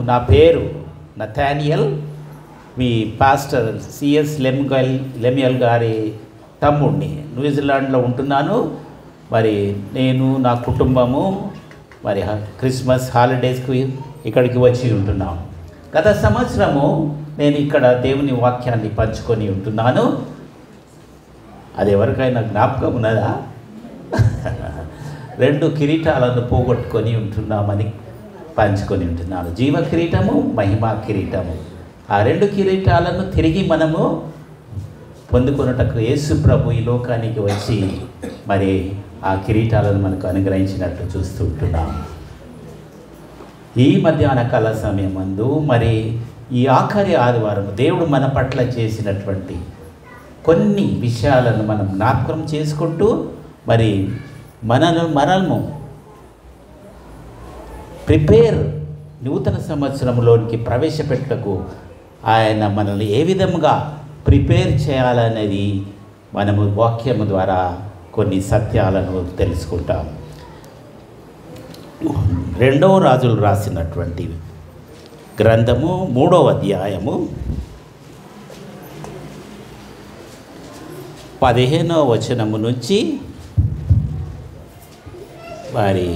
నా పేరు నథానియల్, మీ pastor CS లెమియల్ గారి తమ్ముడిని. న్యూజిలాండ్లో ఉంటున్నాను. మరి నేను నా కుటుంబము మరి క్రిస్మస్ హాలిడేస్కి ఇక్కడికి వచ్చి ఉంటున్నాము. గత సంవత్సరము నేను ఇక్కడ దేవుని వాక్యాన్ని పంచుకొని ఉంటున్నాను. అది ఎవరికైనా జ్ఞాపకం ఉన్నదా? 2 కిరీటాలను పోగొట్టుకొని ఉంటున్నామని పంచుకొని ఉంటున్నాను. జీవ కిరీటము, మహిమా కిరీటము. ఆ 2 కిరీటాలను తిరిగి మనము పొందుకొనుటకు యేసు ప్రభు ఈ లోకానికి వచ్చి మరి ఆ కిరీటాలను మనకు అనుగ్రహించినట్టు చూస్తూ ఉంటున్నాము. ఈ మధ్యాహ్న కాల సమయమందు మరి ఈ ఆఖరి ఆదివారం దేవుడు మన పట్ల చేసినటువంటి కొన్ని విషయాలను మనం జ్ఞాపకం చేసుకుంటూ మరి మనము ప్రిపేర్ నూతన సంవత్సరంలోనికి ప్రవేశపెట్టకు ఆయన మనల్ని ఏ విధంగా ప్రిపేర్ చేయాలనేది మనము వాక్యము ద్వారా కొన్ని సత్యాలను తెలుసుకుంటాం. 2వ రాజులు రాసినటువంటి గ్రంథము 3వ అధ్యాయము 15వ వచనము నుంచి మరి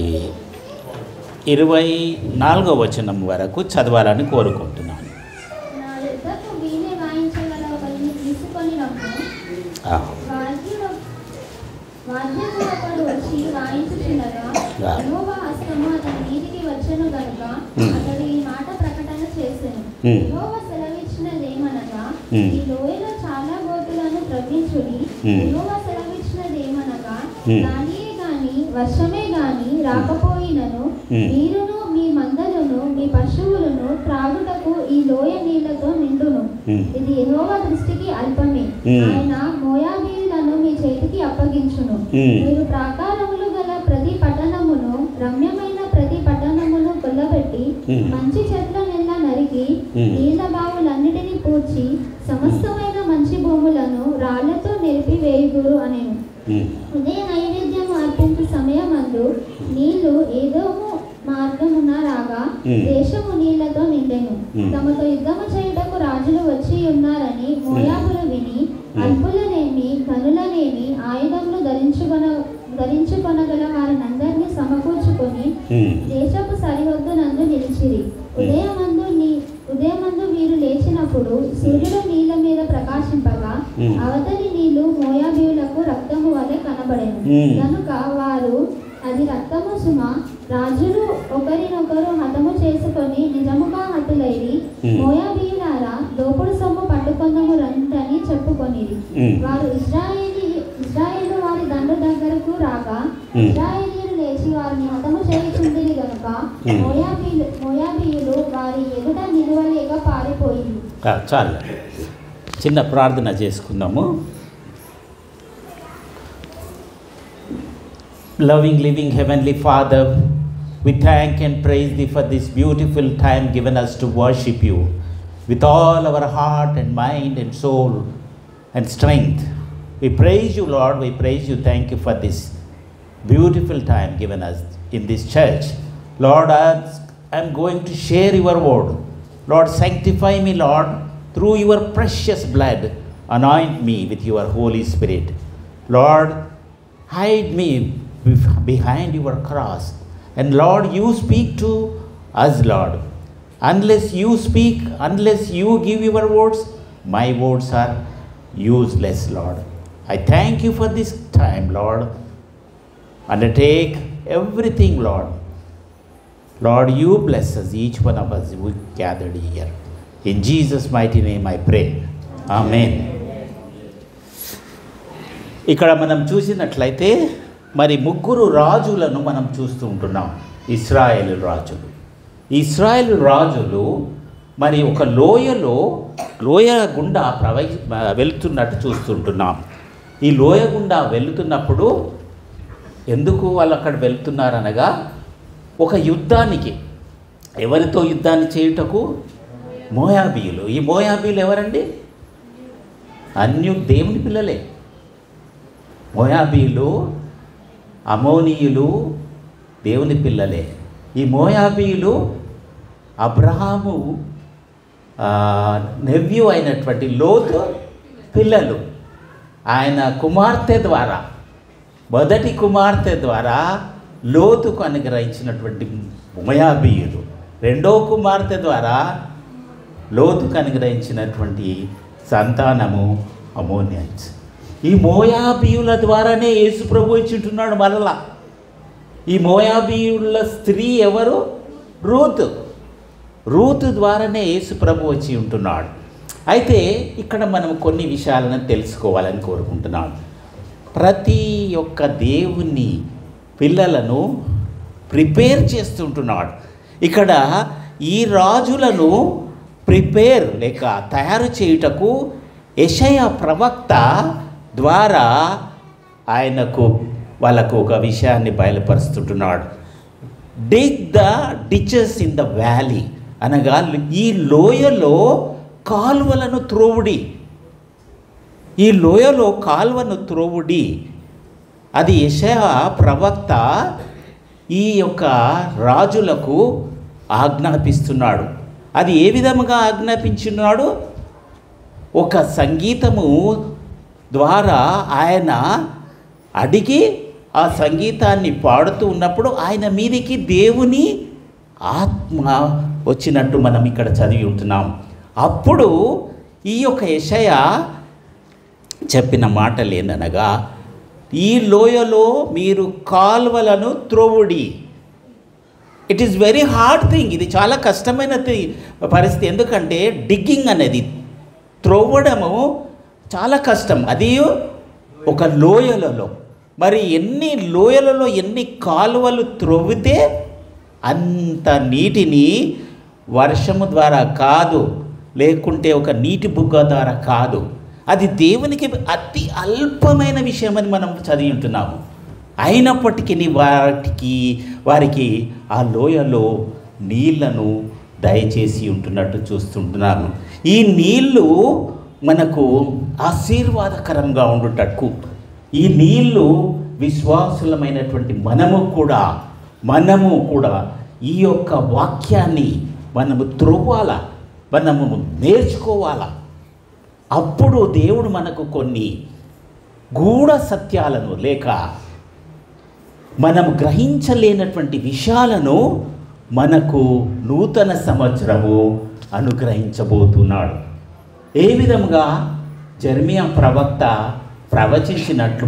24వ వచనం వరకు చదవాలని కోరుకుంటున్నాను. వర్షమే గాని రాకపోయినను మీరును మీ మందలను మీ పశువులను త్రాగుటకు ఈ లోయ నీళ్లతో నిండును. ఇది యెహోవా దృష్టికి అల్పమే. ఆయన మోయాబీయులను మీ చేతికి అప్పగించును. మీరు ప్రాకారములు గల ప్రతి పట్టణమును, రమ్యమైన ప్రతి పట్టణమును కొల్లబెట్టి మంచి చెట్లనెల్లా నరికి నీళ్ల బావులన్నిటినీ పూడ్చి సమస్తమైన మంచి భూములను రాళ్లతో నిలిపి వేయుదురు అనేను. ఉదయ నైవేద్యం అర్పించు సమయమందు నీళ్లు ఏదోము మార్గమున రాగా దేశము నీళ్లతో నిండెను. తమతో యుద్ధము చేయుటకు రాజులు వచ్చి ఉన్నారని మోయాబులు విని అల్పులనేమి ధనులనేమి ఆయుధములు ధరించుకొనగల వారినందరినీ సమకూర్చుకొని దేశపు సరిహద్దునందు నిలిచిరి. ఉదయమందు వీరు లేచినప్పుడు సూర్యుడు నీళ్ల మీద ప్రకాశింపగా అవతలి నీళ్లు మోయాబీయులకు రక్తము వలె కనబడెను. కనుక వారు అది రక్తము సుమ, రాజులు ఒకరినొకరు హతము చేసుకొని నిజముగా హతులైరి మోయాబీయులారా దోపుడు సొమ్ము పట్టుకొందము రండని చెప్పుకొనిరి. వారు ఇశ్రాయేలు వారి దండు దగ్గరకు రాగా ఇశ్రాయేలీయులు లేచి వారిని హతము చేయుచుండిరి గనుక మోయాబీయులు వారి ఎదుట నిలువలేక పారిపోయింది. చాలు, చిన్న ప్రార్థన చేసుకుందాము. Loving, living Heavenly Father, we thank and praise Thee for this beautiful time given us to worship You with all our heart and mind and soul and strength. We praise You, Lord. We praise You. Thank You for this beautiful time given us in this church. Lord, I'm going to share Your word. Lord, sanctify me, Lord, through Your precious blood. Anoint me with Your Holy Spirit. Lord, hide me behind Your cross. And Lord, You speak to us, Lord. Unless You speak, unless You give Your words, my words are useless, Lord. I thank You for this time, Lord. Undertake everything, Lord. Lord, You bless us, each one of us who gathered here. In Jesus' mighty name I pray. Amen. ఇక్కడ మనం చూసినట్లయితే మరి 3 రాజులను మనం చూస్తూ ఉంటున్నాం. ఇశ్రాయేలు రాజులు మరి ఒక లోయ గుండా వెళుతున్నట్టు చూస్తుంటున్నాం. ఈ లోయ గుండా వెళుతున్నప్పుడు ఎందుకు వాళ్ళు అక్కడ వెళుతున్నారనగా ఒక యుద్ధానికి, ఎవరితో యుద్ధాన్ని చేయుటకు? మోయాబీయులు. ఈ మోయాబీయులు ఎవరండి? దేవుని పిల్లలే. మోయాబీయులు, అమోనీయులు దేవుని పిల్లలే. ఈ మోయాబీయులు అబ్రహాము నెవ్యూ అయినటువంటి లోతు పిల్లలు. ఆయన కుమార్తె ద్వారా, మొదటి కుమార్తె ద్వారా లోతుకు అనుగ్రహించినటువంటి మోయాబీయులు, రెండో కుమార్తె ద్వారా లోతుకు అనుగ్రహించినటువంటి సంతానము అమోనియన్స్. ఈ మోయాబీయుల ద్వారానే యేసు ప్రభు ఇచ్చుంటున్నాడు మరలా. ఈ మోయాబీయుల స్త్రీ ఎవరు? రూతు ద్వారానే యేసు ప్రభు వచ్చి ఉంటున్నాడు. అయితే ఇక్కడ మనం కొన్ని విషయాలను తెలుసుకోవాలని కోరుకుంటున్నాను. ప్రతి ఒక్క దేవుని పిల్లలను ప్రిపేర్ చేస్తుంటున్నాడు. ఇక్కడ ఈ రాజులను ప్రిపేర్ లేక తయారు చేయుటకు యెషయా ప్రవక్త ద్వారా వాళ్ళకు ఒక విషయాన్ని బయలుపరుస్తుంటున్నాడు. Dig the ditches in the valley అనగా ఈ లోయలో కాలువలను త్రోవుడి, ఈ లోయలో కాలువను త్రోవుడి. అది యెషయా ప్రవక్త ఈ యొక్క రాజులకు ఆజ్ఞాపిస్తున్నాడు. అది ఏ విధముగా ఆజ్ఞాపించున్నాడు? ఒక సంగీతము ద్వారా ఆయన అడిగి ఆ సంగీతాన్ని పాడుతూ ఉన్నప్పుడు ఆయన మీదికి దేవుని ఆత్మ వచ్చినట్టు మనం ఇక్కడ చదివి ఉంటున్నాం. అప్పుడు ఈ యొక్క యెషయా చెప్పిన మాటలు ఏందనగా, ఈ లోయలో మీరు కాలువలను త్రోవుడి. It is very hard thing. ఇది చాలా కష్టమైన పరిస్థితి. ఎందుకంటే డిగ్గింగ్ అనేది, త్రోవడము చాలా కష్టం. అది ఒక లోయలలో. మరి ఎన్ని లోయలలో ఎన్ని కాలువలు త్రవ్వితే అంత నీటిని వర్షము ద్వారా కాదు, లేకుంటే ఒక నీటి బుగ్గ ద్వారా కాదు, అది దేవునికి అతి అల్పమైన విషయమని మనం చదివి ఉంటున్నాము. అయినప్పటికీ వారికి ఆ లోయలో నీళ్లను దయచేసి ఉంటున్నట్టు చూస్తుంటున్నాము. ఈ నీళ్ళు మనకు ఆశీర్వాదకరంగా ఉండుటకు, ఈ నీళ్ళు విశ్వాసులమైనటువంటి మనము కూడా ఈ యొక్క వాక్యాన్ని మనము త్రోవాల, మనము నేర్చుకోవాలా. అప్పుడు దేవుడు మనకు కొన్ని గూఢ సత్యాలను లేక మనము గ్రహించలేనటువంటి విషయాలను మనకు నూతన సంవత్సరము అనుగ్రహించబోతున్నాడు. ఏ విధంగా జెర్మియా ప్రవక్త ప్రవచించినట్లు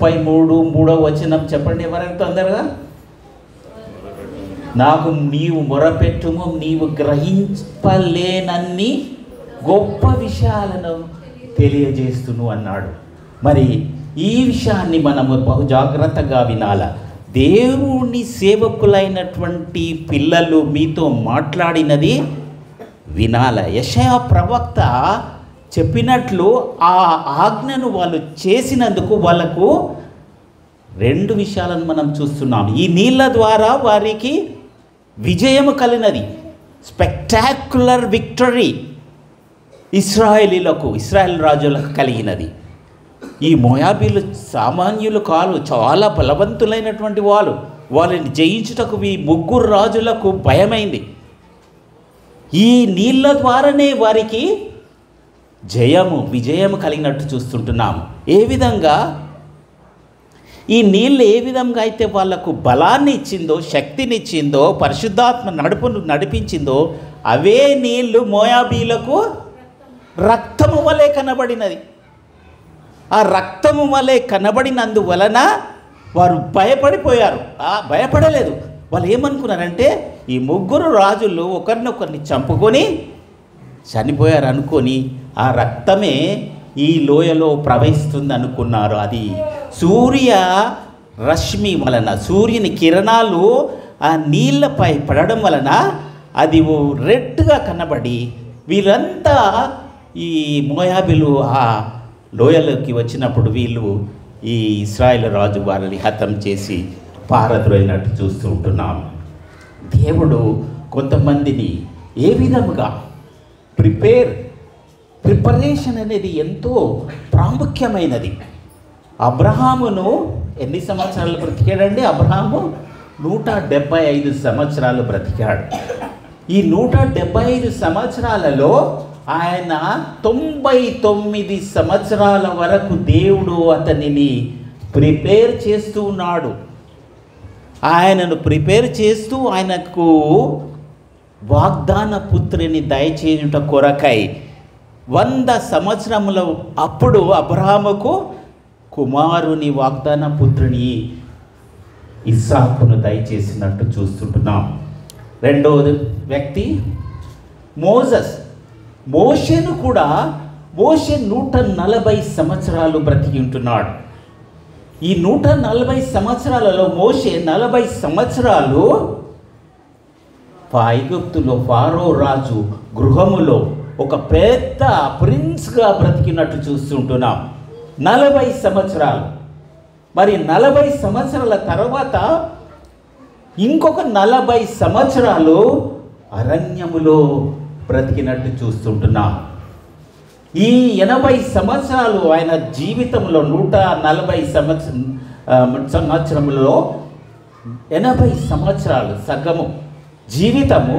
33వ వచనం చెప్పండి ఎవరైనా తొందరగా. నాకు నీవు మొరపెట్టుము, నీవు గ్రహింపలేనన్ని గొప్ప విషయాలను తెలియజేస్తును అన్నాడు. మరి ఈ విషయాన్ని మనము బహు జాగ్రత్తగా వినాల. దేవుని సేవకులైనటువంటి పిల్లలు మీతో మాట్లాడినది వినాల. యెషయా ప్రవక్త చెప్పినట్లు ఆ ఆజ్ఞను వాళ్ళు చేసినందుకు వాళ్ళకు 2 విషయాలను మనం చూస్తున్నాం. ఈ నీళ్ళ ద్వారా వారికి విజయము కలిగినది, స్పెక్టాక్యులర్ విక్టరీ ఇస్రాయేల్ రాజులకు కలిగినది. ఈ మోయాబీలు సామాన్యులు కాదు, చాలా బలవంతులైనటువంటి వాళ్ళని జయించుటకు ఈ 3 రాజులకు భయమైంది. ఈ నీళ్ళ ద్వారానే వారికి విజయము కలిగినట్టు చూస్తుంటున్నాము. ఏ విధంగా ఈ నీళ్ళు ఏ విధంగా అయితే వాళ్లకు బలాన్ని ఇచ్చిందో, శక్తినిచ్చిందో, పరిశుద్ధాత్మ నడిపించిందో, అవే నీళ్లు మోయాబీలకు రక్తము వలె కనబడినది. ఆ రక్తము వలె కనబడినందువలన వారు భయపడిపోయారు. భయపడలేదు. వాళ్ళు ఏమనుకున్నారంటే ఈ 3 రాజులు ఒకరినొకరిని చంపుకొని చనిపోయారు అనుకొని ఆ రక్తమే ఈ లోయలో ప్రవహిస్తుంది అనుకున్నారు. అది సూర్య రశ్మి వలన, సూర్యుని కిరణాలు ఆ నీళ్ళపై పడడం వలన అది రెడ్గా కనబడి వీళ్ళంతా ఈ మోయాబీలు ఆ లోయలోకి వచ్చినప్పుడు వీళ్ళు ఈ ఇశ్రాయేలు రాజు వారిని హతం చేసి పారద్రోయినట్టు చూస్తూ ఉంటున్నాము. దేవుడు కొంతమందిని ఏ విధముగా ప్రిపరేషన్ అనేది ఎంతో ప్రాముఖ్యమైనది. అబ్రహామును ఎన్ని సంవత్సరాలు బ్రతికాడండి? అబ్రహాము 175 సంవత్సరాలు బ్రతికాడు. ఈ 175 సంవత్సరాలలో ఆయన 99 సంవత్సరాల వరకు దేవుడు అతనిని ప్రిపేర్ చేస్తూ ఉన్నాడు. ఆయనను ప్రిపేర్ చేస్తూ ఆయనకు వాగ్దాన పుత్రిని దయచేయుట కొరకై 100 సంవత్సరముల అప్పుడు అబ్రహాముకు కుమారుని వాగ్దాన పుత్రుని ఇస్సాకును దయచేసినట్టు చూస్తుంటున్నాం. రెండవది వ్యక్తి మోషేను కూడా మోషే 140 సంవత్సరాలు బ్రతికి ఉంటున్నాడు. ఈ 140 సంవత్సరాలలో మోషే 40 సంవత్సరాలు ఐగుప్తులో ఫారో రాజు గృహములో ఒక పెద్ద ప్రిన్స్గా బ్రతికినట్టు చూస్తుంటున్నాం. 40 సంవత్సరాలు. మరి 40 సంవత్సరాల తర్వాత ఇంకొక 40 సంవత్సరాలు అరణ్యములో బ్రతికినట్టు చూస్తుంటున్నాం. ఈ 80 సంవత్సరాలు ఆయన జీవితంలో 140 సంవత్సరములలో 80 సంవత్సరాలు సగము జీవితము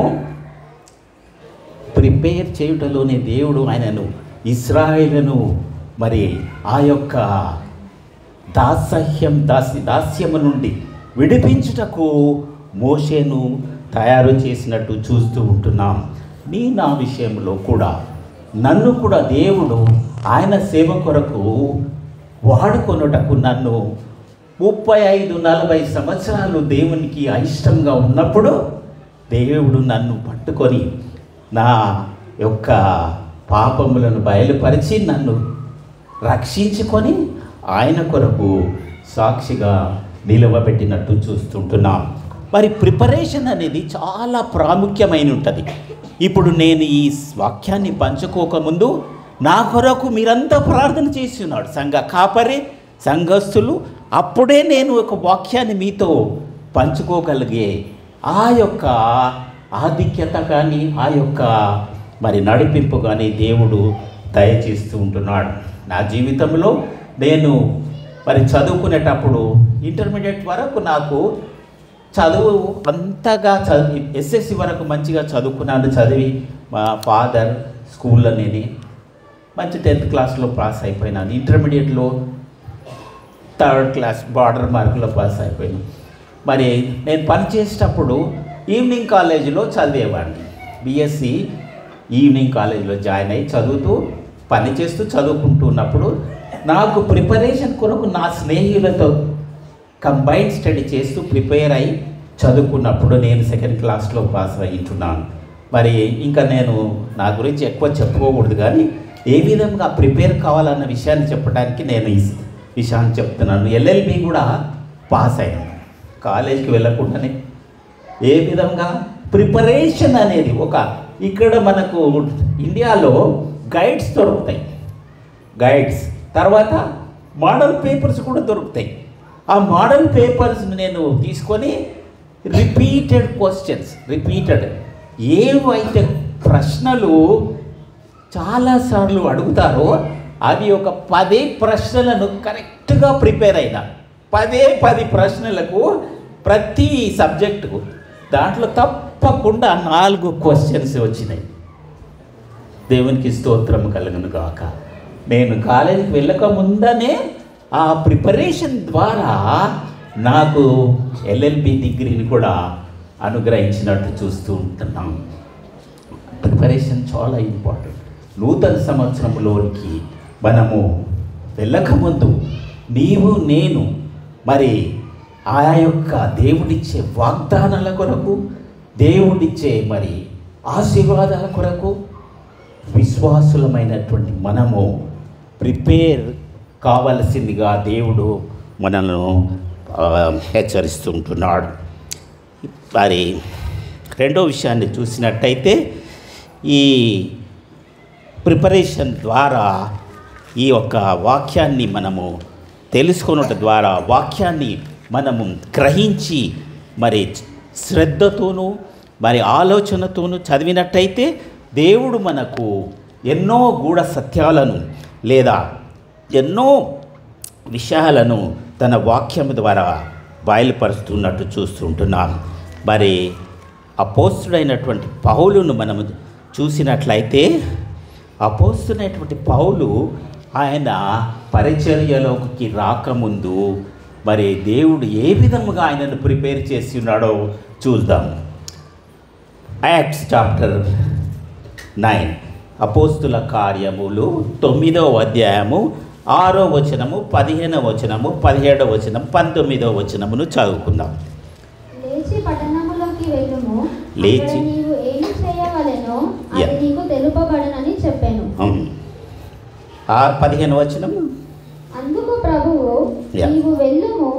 ప్రిపేర్ చేయుటలోనే దేవుడు ఆయనను ఇశ్రాయేలును మరి ఆ యొక్క దాస్యము నుండి విడిపించుటకు మోషేను తయారు చేసినట్టు చూస్తూ ఉంటున్నాం. నా విషయంలో కూడా నన్ను కూడా దేవుడు ఆయన సేవ కొరకు వాడుకొనుటకు నన్ను 35-40 సంవత్సరాలు దేవునికి అయిష్టంగా ఉన్నప్పుడు దేవుడు నన్ను పట్టుకొని నా యొక్క పాపములను బయలుపరిచి నన్ను రక్షించుకొని ఆయన కొరకు సాక్షిగా నిలవబెట్టినట్టు చూస్తుంటున్నాం. మరి ప్రిపరేషన్ అనేది చాలా ప్రాముఖ్యమైన ఉంటుంది. ఇప్పుడు నేను ఈ వాక్యాన్ని పంచుకోకముందు నా కొరకు మీరంతా ప్రార్థన చేస్తున్నాడు సంఘ కాపరి సంఘస్థులు. అప్పుడే నేను ఒక వాక్యాన్ని మీతో పంచుకోగలిగే ఆ యొక్క ఆధిక్యత కానీ ఆ యొక్క మరి నడిపింపు కానీ దేవుడు దయచేస్తూ ఉంటున్నాడు. నా జీవితంలో నేను మరి చదువుకునేటప్పుడు ఇంటర్మీడియట్ వరకు నాకు చదువు అంతగా ఎస్ఎస్సి వరకు మంచిగా చదువుకున్నాను. చదివి మా ఫాదర్ స్కూల్ అనేది మంచి 10th క్లాస్లో పాస్ అయిపోయినాను. ఇంటర్మీడియట్లో 3rd క్లాస్ బార్డర్ మార్కులో పాస్ అయిపోయాను. మరి నేను పనిచేసేటప్పుడు ఈవినింగ్ కాలేజీలో చదివేవాడిని. బీఎస్సీ ఈవినింగ్ కాలేజీలో జాయిన్ అయ్యి చదువుతూ పనిచేస్తూ చదువుకుంటూ ఉన్నప్పుడు నాకు ప్రిపరేషన్ కొరకు నా స్నేహితులతో కంబైన్డ్ స్టడీ చేస్తూ ప్రిపేర్ అయ్యి చదువుకున్నప్పుడు నేను 2nd క్లాస్లో పాస్ అయ్యింటున్నాను. మరి ఇంకా నేను నా గురించి ఎక్కువ చెప్పుకోకూడదు, కానీ ఏ విధంగా ప్రిపేర్ కావాలన్న విషయాన్ని చెప్పడానికి నేను ఈ విషయాన్ని చెప్తున్నాను. ఎల్ఎల్బి కూడా పాస్ అయ్యాను కాలేజీకి వెళ్ళకుండానే. ఏ విధంగా ప్రిపరేషన్ అనేది ఇక్కడ మనకు ఇండియాలో గైడ్స్ దొరుకుతాయి, గైడ్స్ తర్వాత మోడల్ పేపర్స్ కూడా దొరుకుతాయి. ఆ మోడల్ పేపర్స్ని నేను తీసుకొని రిపీటెడ్ క్వశ్చన్స్ ఏవైతే ప్రశ్నలు చాలాసార్లు అడుగుతారో అవి ఒక 10 ప్రశ్నలను కరెక్ట్గా ప్రిపేర్ అయినా 10 ప్రశ్నలకు ప్రతి సబ్జెక్టుకు దాంట్లో తప్పకుండా 4 క్వశ్చన్స్ వచ్చినాయి. దేవునికి స్తోత్రం కలుగును గాక. నేను కాలేజీకి వెళ్ళక ముందనే ఆ ప్రిపరేషన్ ద్వారా నాకు ఎల్ఎల్బి డిగ్రీని కూడా అనుగ్రహించినట్టు చూస్తూ ఉంటున్నాం. ప్రిపరేషన్ చాలా ఇంపార్టెంట్. నూతన సంవత్సరంలోనికి మనము వెళ్ళకముందు నీవు నేను మరి ఆ యొక్క దేవుడిచ్చే వాగ్దానాల కొరకు, దేవుడిచ్చే మరి ఆశీర్వాదాల కొరకు విశ్వాసులమైనటువంటి మనము ప్రిపేర్ కావలసిందిగా దేవుడు మనల్ని హెచ్చరిస్తూ ఉంటున్నాడు. మరి రెండో విషయాన్ని చూసినట్టయితే ఈ ప్రిపరేషన్ ద్వారా ఈ యొక్క వాక్యాన్ని మనము తెలుసుకొనుట ద్వారా వాక్యాన్ని మనము గ్రహించి మరి శ్రద్ధతోనూ మరి ఆలోచనతోనూ చదివినట్టయితే దేవుడు మనకు ఎన్నో గూఢ సత్యాలను లేదా ఎన్నో విషయాలను తన వాక్యం ద్వారా బయలుపరుస్తున్నట్టు చూస్తుంటున్నాం. మరి అపోస్తుడైనటువంటి పౌలును మనము చూసినట్లయితే, అపోస్తుడైనటువంటి పౌలు ఆయన పరిచర్యలోకి రాకముందు మరి దేవుడు ఏ విధముగా ఆయనను ప్రిపేర్ చేసి ఉన్నాడో చూద్దాం. యాక్ట్స్ చాప్టర్ 9, అపోస్తుల కార్యములు 9వ అధ్యాయము 6వ వచనము, 15వ వచనము, 17వ వచనం, 19వ వచనమును చదువుకుందాం. లేచి పట్టణములోకి వెళ్ళుము, లేచి నీవు ఏమి చేయవలెనో అది నీకు తెలుపబడునని చెప్పాను. 15వ వచనము, అందుకు ప్రభువు, నీవు వెళ్ళుము,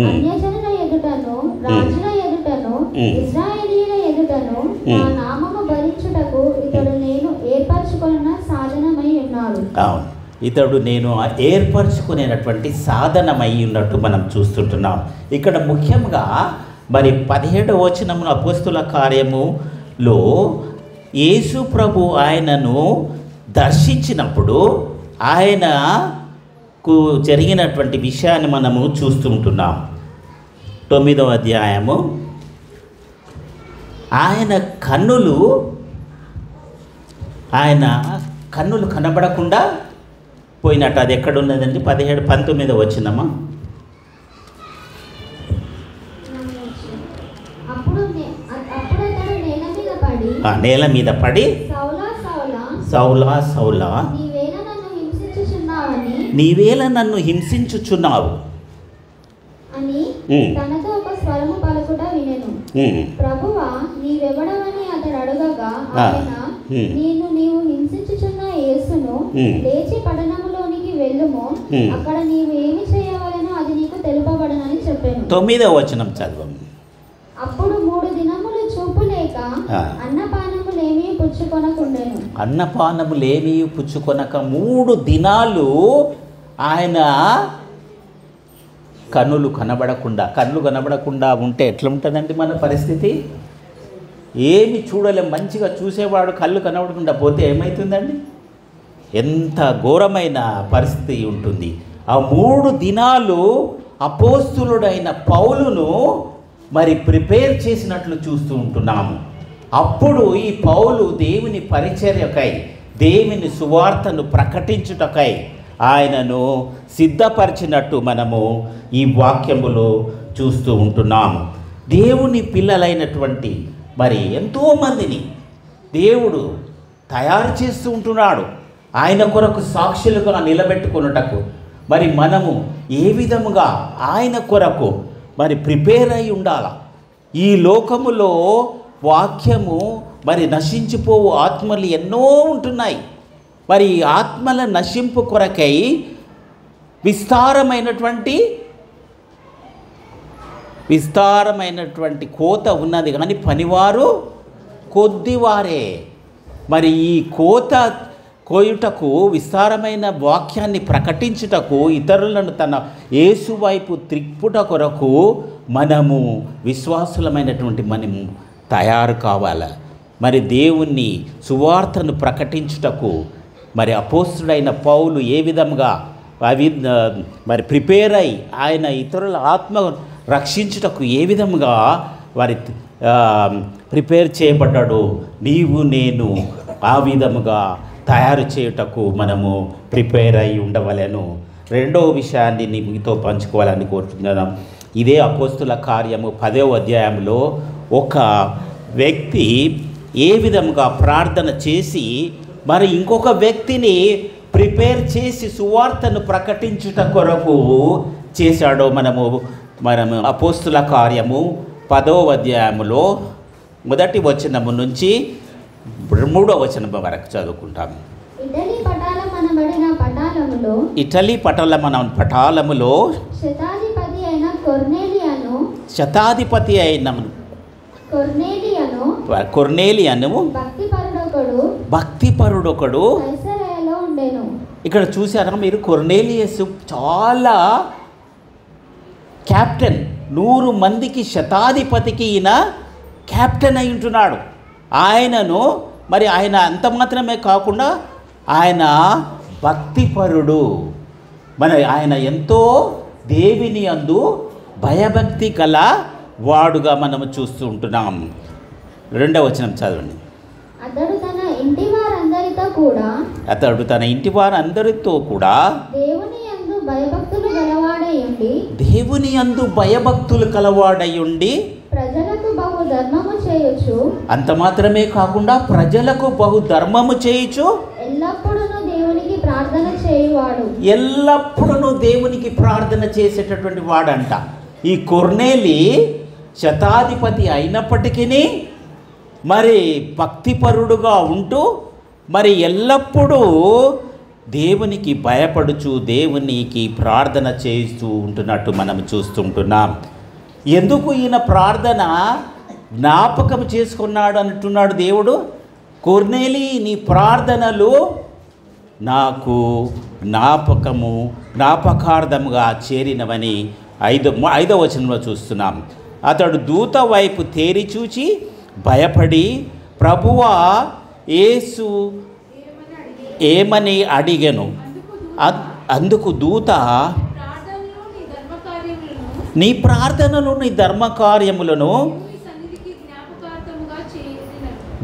అన్యజనుల ఎదుటను రాజుల ఎదుటను ఇశ్రాయేలీయుల ఎదుటను నా నామము భరించుటకు ఇతడు నేను ఏర్పరచుకున్న సాధనమై ఉన్నాడు. అవును, ఇతడు నేను ఏర్పరచుకునేటటువంటి సాధనమై ఉన్నట్టు మనం చూస్తుంటున్నాం. ఇక్కడ ముఖ్యంగా మరి 17వ వచనమున అపోస్తుల కార్యములో యేసు ప్రభు ఆయనను దర్శించినప్పుడు ఆయనకు జరిగినటువంటి విషయాన్ని మనము చూస్తుంటున్నాం. 9వ అధ్యాయము, ఆయన కన్నులు కనబడకుండా పోయినట్టు. అది ఎక్కడున్నదండి? 19వ వచనమా? నేల మీద పడి సౌలా సౌలా నీవేళ నన్ను హింసించుచున్నావు అని తనతో ఒక స్వరము పలుకుట వినెను. ప్రభువా, నీవెవడవని అతడు అడగగా ఆయన, నీవు హింసించుచున్న యేసును లేచి పట్టణములోనికి వెళ్ళుము, అక్కడ నీవు ఏమి చేయవలెనో అది నీకు తెలుపబడునని చెప్పాను. 9వ వచనం చదవము. అప్పుడు 3 దినములు చూపు లేక అన్నపానములేమీ పుచ్చుకొనకుండెను. అన్నపానములేమీ పుచ్చుకొనక 3 దినాలు ఆయన కన్నులు కనబడకుండా ఉంటే ఎట్లా ఉంటుందండి మన పరిస్థితి? ఏమి చూడలేం. మంచిగా చూసేవాడు కళ్ళు కనబడకుండా పోతే ఏమవుతుందండి? ఎంత ఘోరమైన పరిస్థితి ఉంటుంది. ఆ 3 దినాలు అపోస్తులుడైన పౌలును మరి ప్రిపేర్ చేసినట్లు చూస్తూ ఉంటున్నాము. అప్పుడు ఈ పౌలు దేవుని పరిచర్యకై, దేవుని సువార్తను ప్రకటించుటకై ఆయనను సిద్ధపరిచినట్టు మనము ఈ వాక్యములో చూస్తూ ఉంటున్నాము. దేవుని పిల్లలైనటువంటి మరి ఎంతోమందిని దేవుడు తయారు చేస్తూ ఉంటున్నాడు ఆయన కొరకు సాక్షులుగా నిలబెట్టుకొనుటకు. మరి మనము ఏ విధముగా ఆయన కొరకు మరి ప్రిపేర్ అయి ఉండాల? ఈ లోకములో వాక్యము మరి నశించిపోవు ఆత్మలు ఎన్నో ఉంటున్నాయి. మరి ఆత్మల నశింపు కొరకై విస్తారమైనటువంటి కోత ఉన్నది, కానీ పనివారు కొద్దివారే. మరి ఈ కోయుటకు, విస్తారమైన వాక్యాన్ని ప్రకటించుటకు, ఇతరులను తన యేసు వైపు త్రిప్పుట కొరకు మనము విశ్వాసులమైనటువంటి మనము తయారు కావాలి. మరి దేవుని సువార్తను ప్రకటించుటకు మరి అపోస్తుడైన పౌలు ఏ విధంగా మరి ప్రిపేర్ అయి ఆయన ఇతరుల ఆత్మ రక్షించుటకు ఏ విధంగా వారి ప్రిపేర్ చేయబడ్డాడో నీవు నేను ఆ విధముగా తయారు చేయుటకు మనము ప్రిపేర్ అయి ఉండవలెను. రెండవ విషయాన్ని మీతో పంచుకోవాలని కోరుతున్నాను. ఇదే అపోస్తుల కార్యము 10వ అధ్యాయంలో ఒక వ్యక్తి ఏ విధముగా ప్రార్థన చేసి మరి ఇంకొక వ్యక్తిని ప్రిపేర్ చేసి సువార్తను ప్రకటించుట కొరకు చేశాడో మనము అపోస్తుల కార్యము 10వ అధ్యాయములో 1వ వచనము నుంచి 3వ వచనం వరకు చదువుకుంటాము. ఇటలీ పటాలములో శతాధిపతి అయిన కొర్నేలియను భక్తిపరుడొకడు. ఇక్కడ చూసారా మీరు? కొర్నేలియస్ చాలా క్యాప్టెన్, 100 మందికి శతాధిపతికి ఈయన క్యాప్టెన్ అయి ఉంటున్నాడు. ఆయనను మరి ఆయన అంత మాత్రమే కాకుండా ఆయన భక్తిపరుడు. ఆయన ఎంతో దేవుని యందు భయభక్తి గల వాడుగా మనము చూస్తూ ఉంటున్నాం. 2వ వచనం చదవండి. అతడు తన ఇంటి వారందరితో కూడా దేవుని యందు భయభక్తులు గలవాడయుండి ప్రజలకు బహు ధర్మము చేయొచ్చు. అంత మాత్రమే కాకుండా ప్రజలకు బహు ధర్మము చేయొచ్చు. ఎల్లప్పుడూ దేవునికి ప్రార్థన చేసేటటువంటి వాడంట. ఈ కొర్నేలి శతాధిపతి అయినప్పటికీ మరి భక్తిపరుడుగా ఉంటూ మరి ఎల్లప్పుడూ దేవునికి భయపడుచు దేవునికి ప్రార్థన చేస్తూ ఉంటున్నట్టు మనం చూస్తుంటున్నాం. ఎందుకు ఈయన ప్రార్థన జ్ఞాపకం చేసుకున్నాడు అంటున్నాడు దేవుడు? కొర్నేలి, నీ ప్రార్థనలు నాకు జ్ఞాపకార్థముగా చేరినవని 5వ వచనంలో చూస్తున్నాం. అతడు దూత వైపు తేరి చూచి భయపడి, ప్రభువా యేసు ఏమని అడిగెను. అందుకు దూత, నీ ప్రార్థనలు నీ ధర్మకార్యములను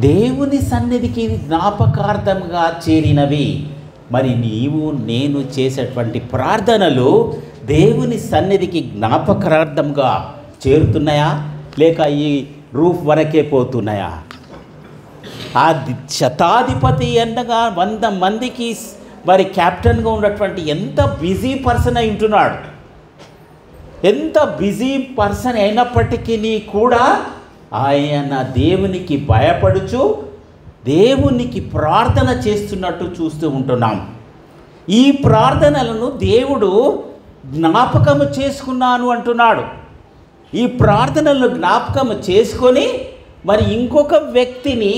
దేవుని సన్నిధికి జ్ఞాపకార్థముగా చేరినవి. మరి నీవు నేను చేసేటువంటి ప్రార్థనలు దేవుని సన్నిధికి జ్ఞాపకార్థంగా చేరుతున్నాయా, లేక ఈ రూఫ్ వరకే పోతున్నాయా? ఆ శతాధిపతి అనగా 100 మందికి మరి క్యాప్టెన్గా ఉన్నటువంటి ఎంత బిజీ పర్సన్ అయి ఉంటున్నాడు. ఎంత బిజీ పర్సన్ అయినప్పటికీ కూడా ఆయన దేవునికి భయపడుచు దేవునికి ప్రార్థన చేస్తున్నట్టు చూస్తూ ఉంటున్నాం. ఈ ప్రార్థనలను దేవుడు జ్ఞాపకము చేసుకున్నాను అంటున్నాడు. ఈ ప్రార్థనలను జ్ఞాపకము చేసుకొని మరి ఇంకొక వ్యక్తిని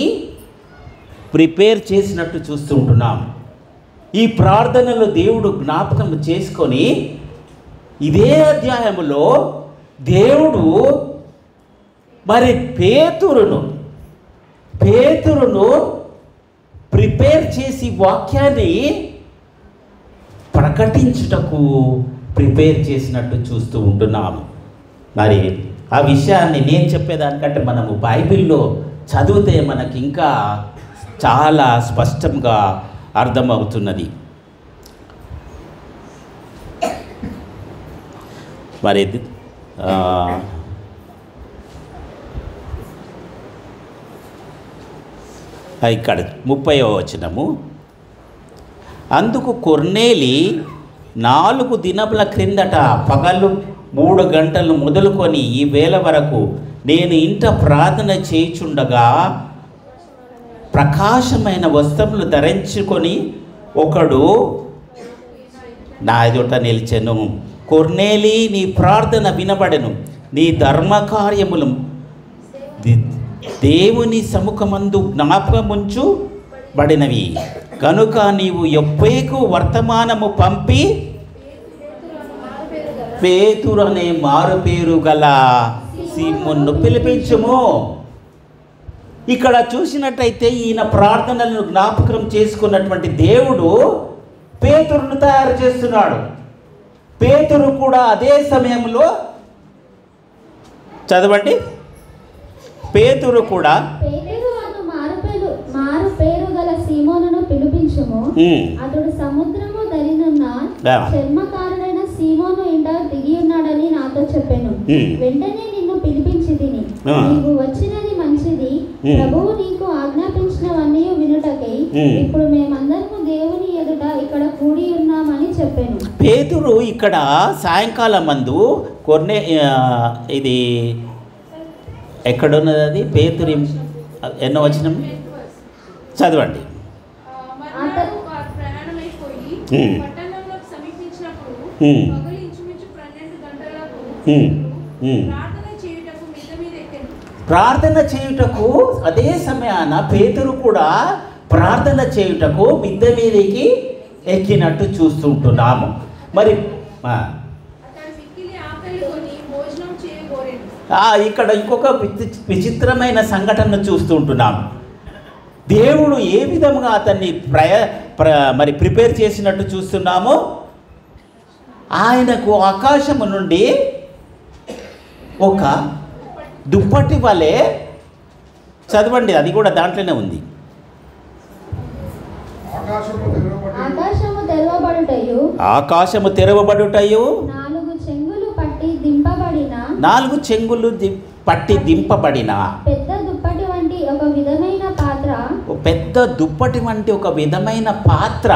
ప్రిపేర్ చేసినట్టు చూస్తూ ఉంటున్నాం. ఈ ప్రార్థనలు దేవుడు జ్ఞాపకం చేసుకొని ఇదే అధ్యాయంలో దేవుడు మరి పేతురును ప్రిపేర్ చేసి వాక్యాన్ని ప్రకటించుటకు ప్రిపేర్ చేసినట్టు చూస్తూ ఉంటున్నాము. మరి ఆ విషయాన్ని నేను చెప్పేదానికంటే మనము బైబిల్లో చదివితే మనకి ఇంకా చాలా స్పష్టంగా అర్థమవుతున్నది. మరి ఇక్కడ 30వ వచనము, అందుకు కొర్నేలి 4 దినముల క్రిందట పగలు 3 గంటలు మొదలుకొని ఈ వేళ వరకు నేను ఇంట ప్రార్థన చేయుచుండగా ప్రకాశమైన వస్త్రములు ధరించుకొని ఒకడు నా ఎదుట నిలిచెను. కొర్నేలి, నీ ప్రార్థన వినబడెను, నీ ధర్మకార్యములు దేవుని సముఖమందు జ్ఞాపకముంచుబడినవి కనుక నీవు యొప్పేకు వర్తమానము పంపి పేతురు అనే మారుపేరు గల సీమోనును పిలిపించుము. ఇక్కడ చూసినట్టయితే ఈయన ప్రార్థనలను జ్ఞాపకం చేసుకున్నటువంటి దేవుడు పేతురును తయారు చేస్తున్నాడు. పేతురు కూడా అదే సమయంలో చదవండి. పేతురు కూడా మారుపేరు గల సీమోనును పిలిపించుము. అతడు సముద్రము దరినున్న చర్మకారుడైన సీమోను ఇంట దిగి ఉన్నాడని నాతో చెప్పాను. వెంటనే నిన్ను పిలిపించి తిని నీవు వచ్చినది మంచిది. ప్రభువు నీకు ఆజ్ఞాపించినవన్నీ వినుటకై ఇప్పుడు మేమందరము దేవుని ఎదుట ఇక్కడ కూడి ఉన్నామని చెప్పాను. పేతురు ఇక్కడ సాయంకాలం మందు ఇది ఎక్కడున్నది? అది పేతురు ఎన్నో వచనం చదవండి. ప్రార్థన చేయుటకు అదే సమయాన పేతురు కూడా ప్రార్థన చేయుటకు మిద్దె మీదకి ఎక్కినట్టు చూస్తుంటున్నాము. మరి ఇక్కడ ఇంకొక విచిత్రమైన సంఘటన చూస్తుంటున్నాము. దేవుడు ఏ విధంగా అతన్ని మరి ప్రిపేర్ చేసినట్టు చూస్తున్నాము. ఆయనకు ఆకాశము నుండి ఒక దుప్పటి వలె చదవండి, అది కూడా దాంట్లోనే ఉంది. ఆకాశము తెరవబడుటయు 4 చెంగులు పట్టి దింపబడిన పెద్ద దుప్పటి వంటి ఒక విధమైన పాత్ర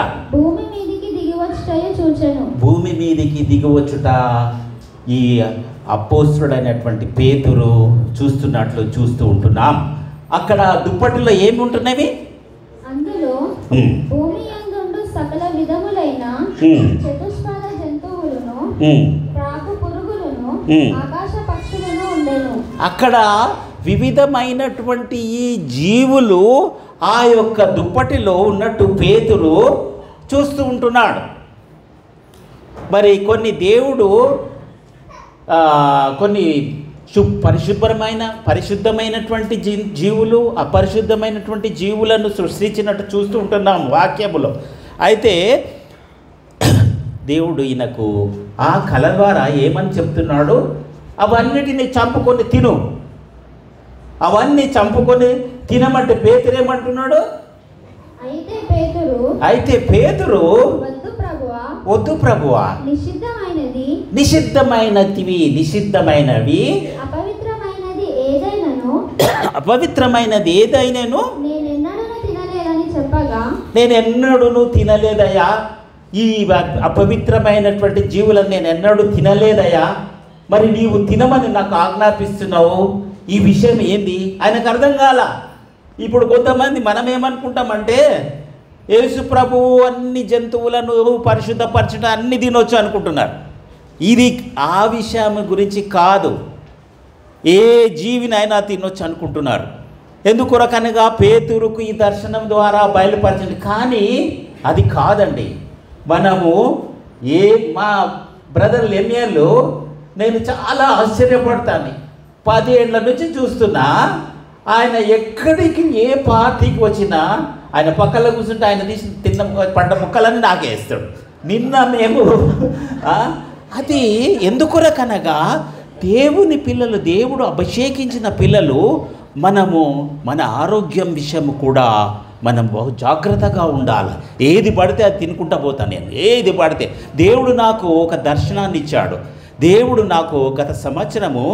భూమి మీదికి దిగివచ్చుట ఈ అపోస్తలుడైనటువంటి పేతురు చూస్తున్నట్లు చూస్తూ ఉంటున్నాం. అక్కడ దుప్పటిలో ఏమి ఉంటున్నవి? అందులో భూమి యందు సకల విధములైన చతుష్పాద జంతువులను, ప్రాకు పురుగులను, ఆకాశ పక్షులను ఉండెను. అక్కడ వివిధమైనటువంటి ఈ జీవులు ఆ యొక్క దుప్పటిలో ఉన్నట్టు పేతురు చూస్తూ ఉంటున్నాడు. మరి దేవుడు కొన్ని పరిశుద్ధమైనటువంటి జీవులు, అపరిశుద్ధమైనటువంటి జీవులను సృష్టించినట్టు చూస్తూ ఉంటున్నాం వాక్యములో. అయితే దేవుడు ఈయనకు ఆ కళ ద్వారా ఏమని చెప్తున్నాడు? అవన్నిటిని చంపుకొని తిను, అవన్నీ చంపుకొని తినమంటే పేతురు ఏమంటున్నాడు? అయితే పేతురు వద్దు ప్రభువా, నిషిద్ధమైనవి అపవిత్రమైనది ఏదైనాను నేను ఎన్నడూ తినలేదయ్యా, ఈ అపవిత్రమైనటువంటి జీవులను నేను ఎన్నడూ తినలేదయ్యా, మరి నీవు తినమని నాకు ఆజ్ఞాపిస్తున్నావు, ఈ విషయం ఏంది? ఆయనకు అర్థం కాల. ఇప్పుడు కొంతమంది మనం ఏమనుకుంటామంటే యేసు ప్రభువు అన్ని జంతువులను పరిశుద్ధపరచడం అన్ని తినొచ్చు అనుకుంటున్నారు. ఇది ఆ విషయం గురించి కాదు. ఏ జీవినైనా తినొచ్చు అనుకుంటున్నారు. ఎందుకొరకనగా పేతురుకు ఈ దర్శనం ద్వారా బయలుపరచండి. కానీ అది కాదండి. మనము మా బ్రదర్ లెమియర్లు నేను చాలా ఆశ్చర్యపడతాను. 10 ఏళ్ల నుంచి చూస్తున్నా, ఆయన ఎక్కడికి ఏ పార్టీకి వచ్చినా ఆయన పక్కన కూర్చుంటే ఆయన తీసి పడ్డ ముక్కలన్నీ నాకే వేస్తాడు. నిన్న మేము అది ఎందుకొరకనగా దేవుని పిల్లలు, దేవుడు అభిషేకించిన పిల్లలు, మనము మన ఆరోగ్యం విషయం కూడా మనం బహు జాగ్రత్తగా ఉండాలి. ఏది పడితే అది తినుకుంటా పోతాను నేను, ఏది పడితే. దేవుడు నాకు ఒక దర్శనాన్ని ఇచ్చాడు. దేవుడు నాకు గత సంవత్సరము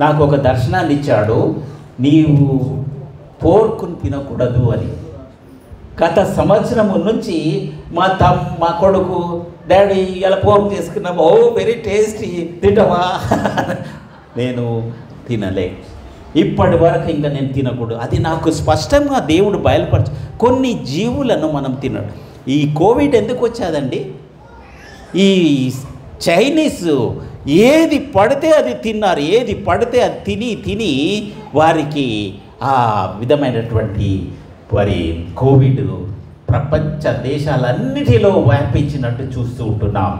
నాకు ఒక దర్శనాన్ని ఇచ్చాడు. నీవు పోర్కుని తినకూడదు అని. గత సంవత్సరము నుంచి మా కొడుకు, డాడీ ఇలా పోర్క్ చేసుకున్నాము, ఓ వెరీ టేస్టీ, తింటావా? నేను తినలే. ఇప్పటి వరకు ఇంకా నేను తినకూడదు. అది నాకు స్పష్టంగా దేవుడు బయలుపరచు. కొన్ని జీవులను మనం తినడు. ఈ కోవిడ్ ఎందుకు వచ్చాదండి? ఈ చైనీస్ ఏది పడితే అది తిన్నారు. ఏది పడితే అది తిని వారికి ఆ విధమైనటువంటి వారి కోవిడ్ ప్రపంచ దేశాలన్నిటిలో వ్యాపించినట్టు చూస్తూ ఉంటున్నాం.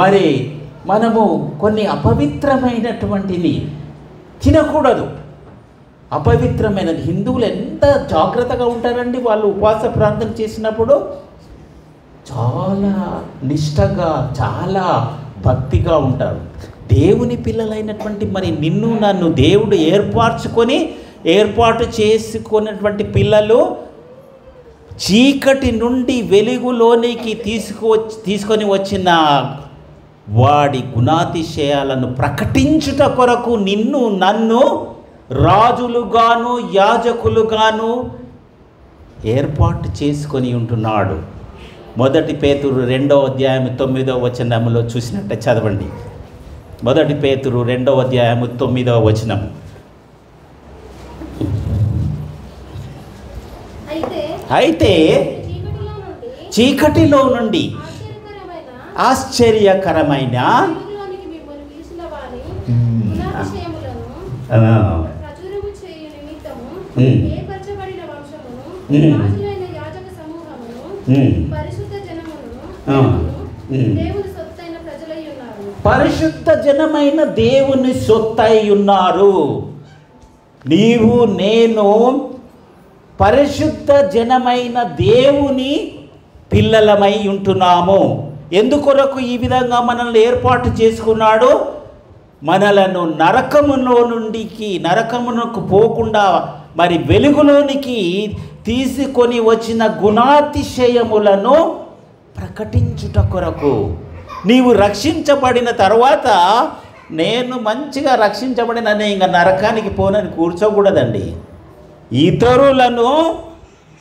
మరి మనము కొన్ని అపవిత్రమైనటువంటివి తినకూడదు. అపవిత్రమైనది. హిందువులు ఎంత జాగ్రత్తగా ఉంటారండి. వాళ్ళు ఉపవాస ప్రార్థన చేసినప్పుడు చాలా నిష్టగా, చాలా భక్తిగా ఉంటారు. దేవుని పిల్లలైనటువంటి మరి నిన్ను నన్ను దేవుడు ఏర్పాటు చేసుకున్నటువంటి పిల్లలు చీకటి నుండి వెలుగులోనికి తీసుకొని వచ్చిన వాడి గుణాతిశయాలను ప్రకటించుట కొరకు నిన్ను నన్ను రాజులుగాను యాజకులుగాను ఏర్పాటు చేసుకొని ఉంటున్నాడు. 1 పేతురు 2వ అధ్యాయం 9వ వచనంలో చూసినట్టే చదవండి. 1 పేతురు 2వ అధ్యాయం 9వ వచనం. అయితే చీకటిలో నుండి ఆశ్చర్యకరమైన పరిశుద్ధ జనమైన దేవుని సొత్తై ఉన్నారు. నీవు నేను పరిశుద్ధ జనమైన దేవుని పిల్లలమై ఉంటున్నాము. ఎందుకొరకు ఈ విధంగా మనల్ని ఏర్పాటు చేసుకున్నాడు? మనలను నరకమునకు పోకుండా మరి వెలుగులోనికి తీసుకొని వచ్చిన గుణాతిశయములను ప్రకటించుట కొరకు. నీవు రక్షించబడిన తర్వాత నేను మంచిగా రక్షించబడిన ఇంకా నరకానికి పోనని కూర్చోకూడదండి. ఇతరులను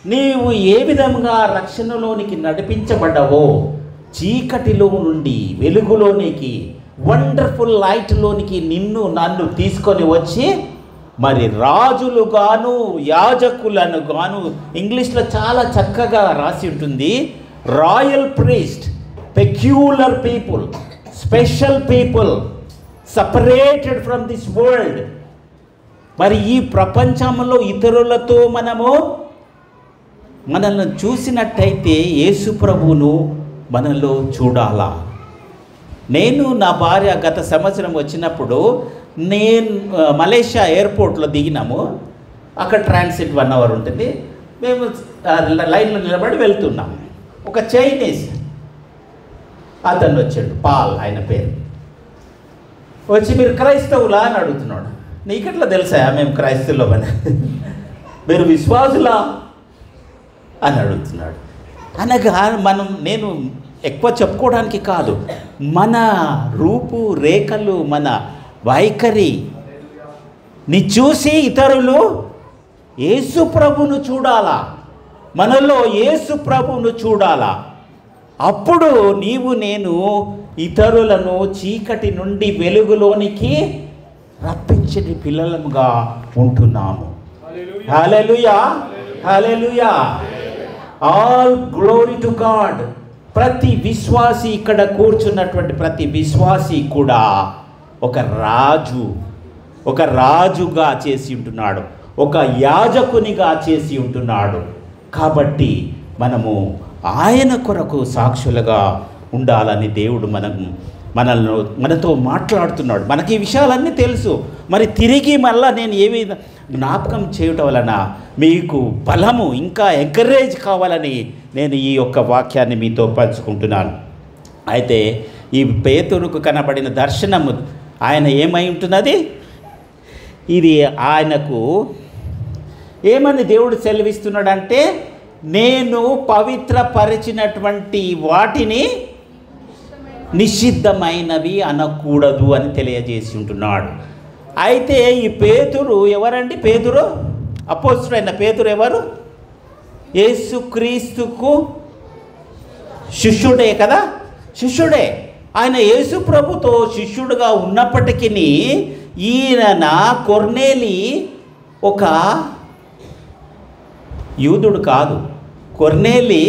నీవు ఏ విధంగా రక్షణలోనికి నడిపించబడ్డావో, చీకటిలో నుండి వెలుగులోనికి, వండర్ఫుల్ లైట్లోనికి నన్ను తీసుకొని వచ్చి మరి రాజులు గాను యాజకులను గాను, ఇంగ్లీష్లో చాలా చక్కగా రాసి ఉంటుంది, royal priest, peculiar people, special people, separated from this world. మరి ఈ ప్రపంచంలో ఇతరులతో మనల్ని చూసినట్టయితే యేసు ప్రభువును మనలో చూడాలా. నేను నా భార్య గత సంవత్సరం వచ్చినప్పుడు మలేషియా ఎయిర్పోర్ట్లో దిగినాము. అక్కడ ట్రాన్సిట్ 1 అవర్ ఉంటుంది. మేము లైన్లో నిలబడి వెళ్తున్నాము. ఒక చైనీస్ అతను వచ్చాడు, పాల్ ఆయన పేరు. వచ్చి మీరు క్రైస్తవులా అని అడుగుతున్నాడు. నీకెట్లా తెలుసా మేము క్రైస్తవులమని, మీరు విశ్వాసులా అని అడుగుతున్నాడు. అనగా నేను ఎక్కువ చెప్పుకోవడానికి కాదు, మన రూపు రేఖలు, మన వైఖరిని చూసి ఇతరులు యేసు ప్రభువును చూడాలా, మనలో యేసు ప్రభువును చూడాలా. అప్పుడు నేను ఇతరులను చీకటి నుండి వెలుగులోనికి రప్పించే పిల్లలముగా ఉంటున్నాము. హల్లెలూయా, హల్లెలూయా, ఆల్ గ్లోరీ టు గాడ్. ప్రతి విశ్వాసి, ఇక్కడ కూర్చున్నటువంటి ప్రతి విశ్వాసి కూడా ఒక రాజుగా చేసి ఉంటున్నాడు, ఒక యాజకునిగా చేసి ఉంటున్నాడు. కాబట్టి ఆయన కొరకు సాక్షులుగా ఉండాలని దేవుడు మనతో మాట్లాడుతున్నాడు. మనకి ఈ విషయాలన్నీ తెలుసు. మరి తిరిగి మళ్ళా నేను ఏమి జ్ఞాపకం చేయటం వలన మీకు బలము, ఇంకా ఎంకరేజ్ కావాలని నేను ఈ యొక్క వాక్యాన్ని మీతో పంచుకుంటున్నాను. అయితే ఈ పేతురుకు కనబడిన దర్శనము ఆయన ఏమై ఉంటున్నది, ఇది ఆయనకు ఏమని దేవుడు సెలవిస్తున్నాడంటే, నేను పవిత్రపరిచినటువంటి వాటిని నిషిద్ధమైనవి అనకూడదు అని తెలియజేసి ఉంటున్నాడు. అయితే ఈ పేతురు ఎవరండి? పేతురు అపోస్తలుడైన పేతురు ఎవరు? యేసుక్రీస్తుకు శిష్యుడే కదా, శిష్యుడే. ఆయన యేసు ప్రభుతో శిష్యుడుగా ఉన్నప్పటికీ ఈయన కొర్నేలి ఒక యూదుడు కాదు. కొర్నేలి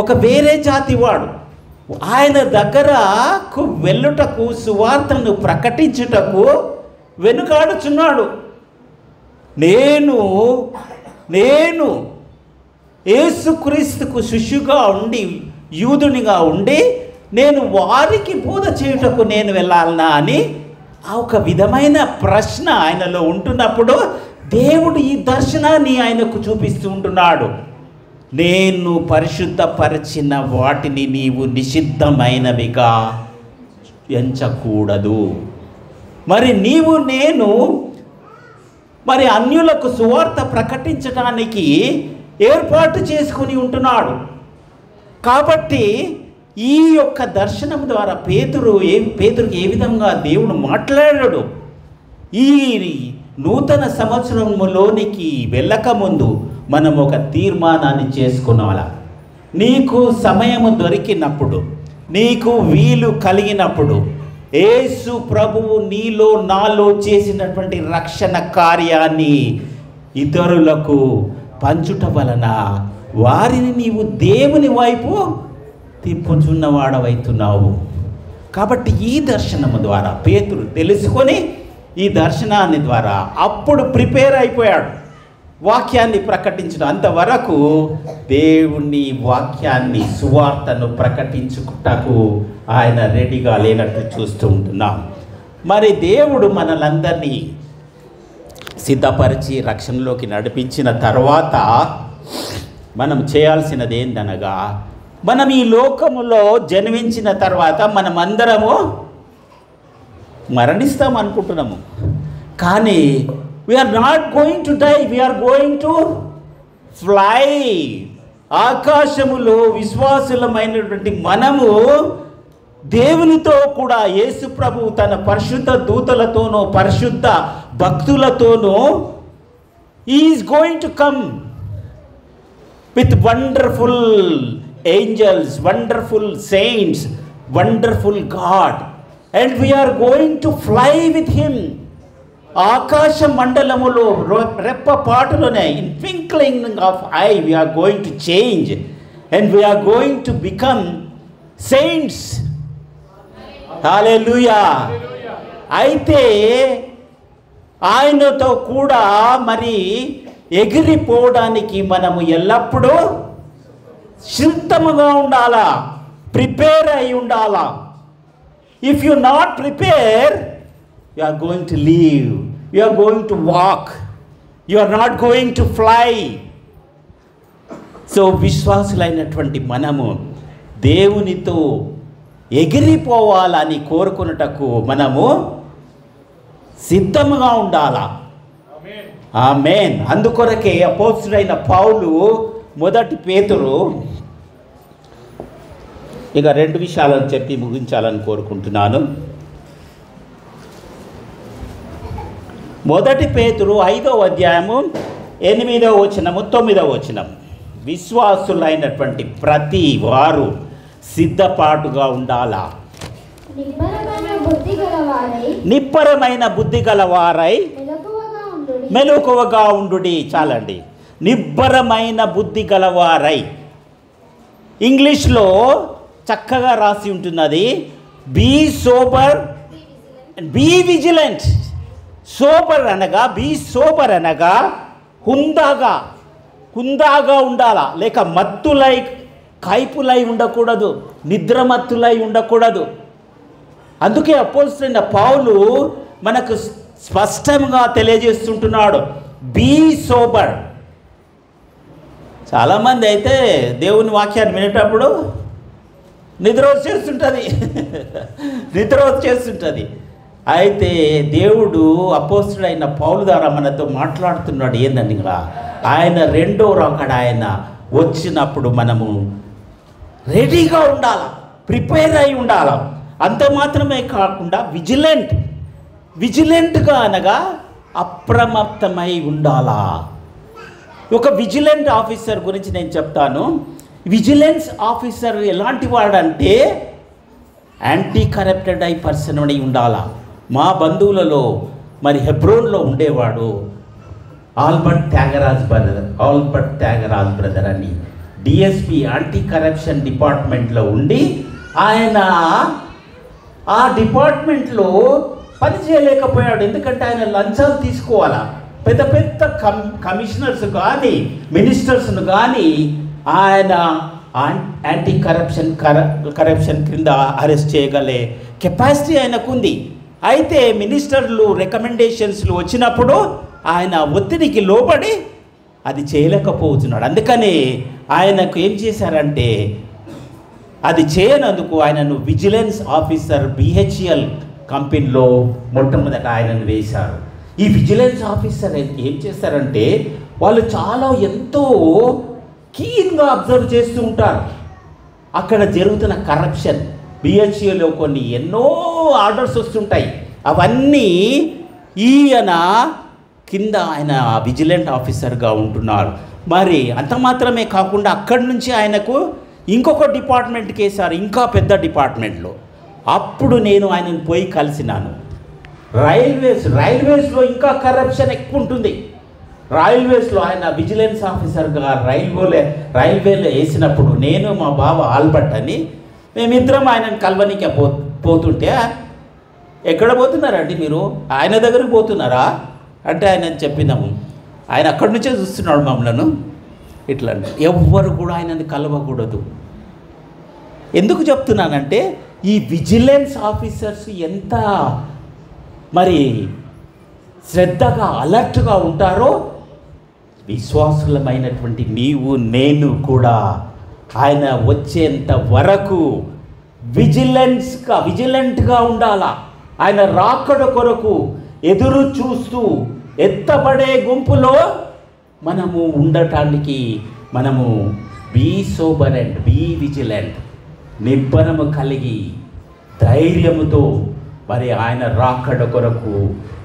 ఒక వేరే జాతి వాడు. ఆయన దగ్గరకు వెళ్ళుటకు, సువార్తను ప్రకటించుటకు వెనుకాడుచున్నాడు. నేను యేసుక్రీస్తుకు శిష్యుగా ఉండి, యూదునిగా ఉండి, నేను వారికి బోధ చేయుటకు నేను వెళ్ళాలనా అని ఒక విధమైన ప్రశ్న ఆయనలో ఉంటున్నప్పుడు దేవుడు ఈ దర్శనాన్ని ఆయనకు చూపిస్తూ ఉంటున్నాడు. నేను పరిశుద్ధపరిచిన వాటిని నీవు నిషిద్ధమైనవిగా ఎంచకూడదు. మరి మరి అన్యులకు సువార్త ప్రకటించడానికి ఏర్పాటు చేసుకుని ఉంటున్నాడు. కాబట్టి ఈ యొక్క దర్శనం ద్వారా పేతురుకి ఏ విధంగా దేవుడు మాట్లాడాడు. ఈ నూతన సంవత్సరంలోనికి వెళ్ళకముందు మనం ఒక తీర్మానాన్ని చేసుకున్నాలా. నీకు సమయము దొరికినప్పుడు, నీకు వీలు కలిగినప్పుడు, యేసు ప్రభువు నీలో నాలో చేసినటువంటి రక్షణ కార్యాన్ని ఇతరులకు పంచుట వలన వారిని నీవు దేవుని వైపు తిప్పుచున్నవాడవైతున్నావు. కాబట్టి ఈ దర్శనము ద్వారా పేతురు తెలుసుకొని ఈ దర్శనాన్ని ద్వారా అప్పుడు ప్రిపేర్ అయిపోయాడు వాక్యాన్ని ప్రకటించడం. అంతవరకు దేవుని వాక్యాన్ని, సువార్తను ప్రకటించుటకు ఆయన రెడీగా లేనట్టు చూస్తూ ఉంటున్నాం. మరి దేవుడు మనలందరినీ సిద్ధపరిచి రక్షణలోకి నడిపించిన తర్వాత మనం చేయాల్సినది ఏందనగా, మనం ఈ లోకములో జన్మించిన తర్వాత మనమందరము మరణిస్తాం అనుకుంటున్నాము. కానీ we're not going to die, we're going to fly. ఆకాశములో విశ్వాసులమైనటువంటి మనము దేవునితో కూడా యేసు ప్రభు తన పరిశుద్ధ దూతలతోనూ పరిశుద్ధ భక్తులతోనూ is going to come with wonderful angels, wonderful saints, wonderful God, and we're going to fly with him. ఆకాశ మండలములో రెప్పపాటులోనే, in twinkling of eye, we're going to change and we're going to become saints. Hallelujah. అయితే ఆయనతో కూడా మరి ఎగిరిపోవడానికి మనము ఎల్లప్పుడూ సిద్ధముగా ఉండాలా, ప్రిపేర్ అయి ఉండాలా. If you not prepare, you are going to leave, you are going to walk, you are not going to fly. So విశ్వాసులైనటువంటి మనము దేవునితో ఎగిరిపోవాలని కోరుకున్నటకు మనము సిద్ధముగా ఉండాలా. ఆమేన్. అందుకొరకే అపోస్తలుడైన పౌలు మొదటి పేతురు, ఇక 2 విషయాలను చెప్పి ముగించాలని కోరుకుంటున్నాను. మొదటి పేతురు 5వ అధ్యాయము 8వ వచనము 9వ వచనం, విశ్వాసులైనటువంటి ప్రతి వారు సిద్ధపాటుగా ఉండాలా. నిబ్బరమైన బుద్ధి గలవారై మెలకువగా ఉండుడి. చాలండి. నిబ్బరమైన బుద్ధి గలవారై. ఇంగ్లీష్లో చక్కగా రాసి ఉంటున్నది, be sober, be vigilant. Sober అనగా, బీ సోబర్ అనగా హుందాగా ఉండాలా, లేక మత్తులై కైపులై ఉండకూడదు, నిద్రమత్తులై ఉండకూడదు. అందుకే అపోస్తలుడైన పౌలు మనకు స్పష్టంగా తెలియజేస్తుంటున్నాడు, బీ సోబర్. చాలామంది అయితే దేవుని వాక్యాన్ని వినేటప్పుడు నిద్ర వచ్చేస్తుంటుంది. అయితే దేవుడు అపోస్తలుడైన పౌలు ద్వారా మనతో మాట్లాడుతున్నాడు. ఏందండి, ఆయన రెండో రాకడ ఆయన వచ్చినప్పుడు మనము రెడీగా ఉండాలా, ప్రిపేర్ అయి ఉండాలా. అంత మాత్రమే కాకుండా విజిలెంట్గా అనగా అప్రమత్తమై ఉండాలా. ఒక విజిలెంట్ ఆఫీసర్ గురించి నేను చెప్తాను. విజిలెన్స్ ఆఫీసర్ ఎలాంటి వాడంటే యాంటీ కరప్టెడ్ ఐ పర్సన్ అని ఉండాలా. మా బంధువులలో మరి హెబ్రోన్లో ఉండేవాడు ఆల్బర్ట్ త్యాగరాజ్ బ్రదర్ అని, డిఎస్పి యాంటీ కరప్షన్ డిపార్ట్మెంట్లో ఉండి ఆయన ఆ డిపార్ట్మెంట్లో పని చేయలేకపోయాడు. ఎందుకంటే ఆయన లంచాలు తీసుకోవాలా. పెద్ద పెద్ద కమిషనర్స్ కానీ మినిస్టర్స్ను కానీ ఆయన యాంటీ కరప్షన్ క్రింద అరెస్ట్ చేయగలే కెపాసిటీ ఆయనకుంది. అయితే మినిస్టర్లు రికమెండేషన్స్లు వచ్చినప్పుడు ఆయన ఒత్తిడికి లోబడి అది చేయలేకపోతున్నాడు. అందుకని ఆయనకు ఏం చేశారంటే, అది చేయనందుకు ఆయనను విజిలెన్స్ ఆఫీసర్ బిహెచ్ఎల్ కంపెనీలో మొట్టమొదట ఆయనను వేశారు. ఈ విజిలెన్స్ ఆఫీసర్ ఏం చేశారంటే, వాళ్ళు చాలా ఎంతో కీన్గా అబ్జర్వ్ చేస్తూ ఉంటారు అక్కడ జరుగుతున్న కరప్షన్. బిహెచ్ఏలో కొన్ని ఎన్నో ఆర్డర్స్ వస్తుంటాయి, అవన్నీ ఈయన కింద ఆయన విజిలెంట్ ఆఫీసర్గా ఉంటున్నారు. మరి అంత మాత్రమే కాకుండా అక్కడి నుంచి ఆయనకు ఇంకొక డిపార్ట్మెంట్కి వేశారు, ఇంకా పెద్ద డిపార్ట్మెంట్లో. అప్పుడు నేను ఆయనను పోయి కలిసినాను. రైల్వేస్లో ఇంకా కరప్షన్ ఎక్కువ ఉంటుంది. రైల్వేస్లో ఆయన విజిలెన్స్ ఆఫీసర్గా రైల్వేలో వేసినప్పుడు నేను మా బావ ఆల్బర్ట్ అని మేమిద్దరం ఆయనను కలవనీకి పోతుంటే, ఎక్కడ పోతున్నారండి మీరు, ఆయన దగ్గరికి పోతున్నారా అంటే ఆయన చెప్పినాము. ఆయన అక్కడి నుంచే చూస్తున్నాడు మమ్మల్ని. ఇట్లా ఎవ్వరు కూడా ఆయనని కలవకూడదు. ఎందుకు చెప్తున్నానంటే, ఈ విజిలెన్స్ ఆఫీసర్స్ ఎంత మరి శ్రద్ధగా అలర్ట్గా ఉంటారో, విశ్వాసులమైనటువంటి నీవు నేను కూడా ఆయన వచ్చేంత వరకు విజిలెంట్గా ఉండాలా. ఆయన రాకడ కొరకు ఎదురు చూస్తూ ఎత్తబడే గుంపులో మనము ఉండటానికి మనము be sober and be vigilant, నిబ్బరము కలిగి ధైర్యముతో మరి ఆయన రాకడ కొరకు